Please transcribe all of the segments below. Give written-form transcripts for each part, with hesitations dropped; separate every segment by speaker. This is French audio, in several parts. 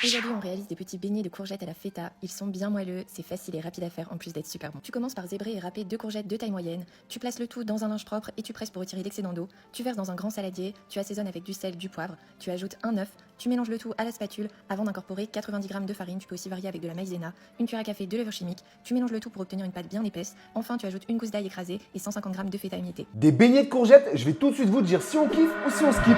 Speaker 1: Aujourd'hui, on réalise des petits beignets de courgettes à la feta. Ils sont bien moelleux, c'est facile et rapide à faire en plus d'être super bon. Tu commences par zébrer et râper 2 courgettes de taille moyenne. Tu places le tout dans un linge propre et tu presses pour retirer l'excédent d'eau. Tu verses dans un grand saladier, tu assaisonnes avec du sel, du poivre, tu ajoutes un œuf, tu mélanges le tout à la spatule avant d'incorporer 90 g de farine. Tu peux aussi varier avec de la maïzena, une cuillère à café de levure chimique. Tu mélanges le tout pour obtenir une pâte bien épaisse. Enfin, tu ajoutes une gousse d'ail écrasée et 150 g de feta émiettée.
Speaker 2: Des beignets de courgettes, je vais tout de suite vous dire si on kiffe ou si on skip.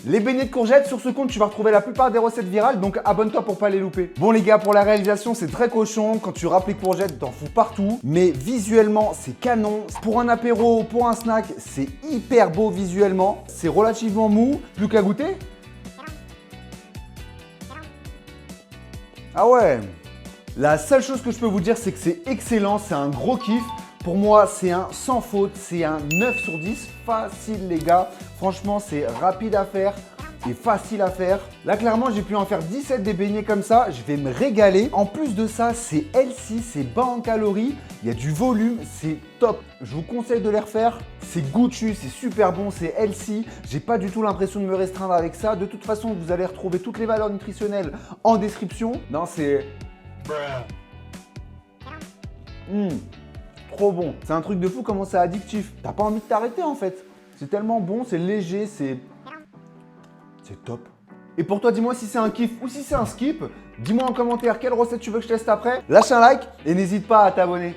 Speaker 2: Les beignets de courgettes, sur ce compte, tu vas retrouver la plupart des recettes virales, donc abonne-toi pour pas les louper. Bon les gars, pour la réalisation, c'est très cochon. Quand tu râpes les courgettes, t'en fous partout. Mais visuellement, c'est canon. Pour un apéro, pour un snack, c'est hyper beau visuellement. C'est relativement mou. Plus qu'à goûter. Ah ouais. La seule chose que je peux vous dire, c'est que c'est excellent. C'est un gros kiff. Pour moi, c'est un sans faute, c'est un 9 sur 10, facile les gars. Franchement, c'est rapide à faire et facile à faire. Là, clairement, j'ai pu en faire 17 des beignets comme ça. Je vais me régaler. En plus de ça, c'est healthy, c'est bas en calories. Il y a du volume, c'est top. Je vous conseille de les refaire. C'est goûtu, c'est super bon, c'est healthy. J'ai pas du tout l'impression de me restreindre avec ça. De toute façon, vous allez retrouver toutes les valeurs nutritionnelles en description. Non, c'est... Trop bon. C'est un truc de fou comment c'est addictif. T'as pas envie de t'arrêter en fait. C'est tellement bon, c'est léger, c'est top. Et pour toi, dis-moi si c'est un kiff ou si c'est un skip. Dis-moi en commentaire quelle recette tu veux que je teste après. Lâche un like et n'hésite pas à t'abonner.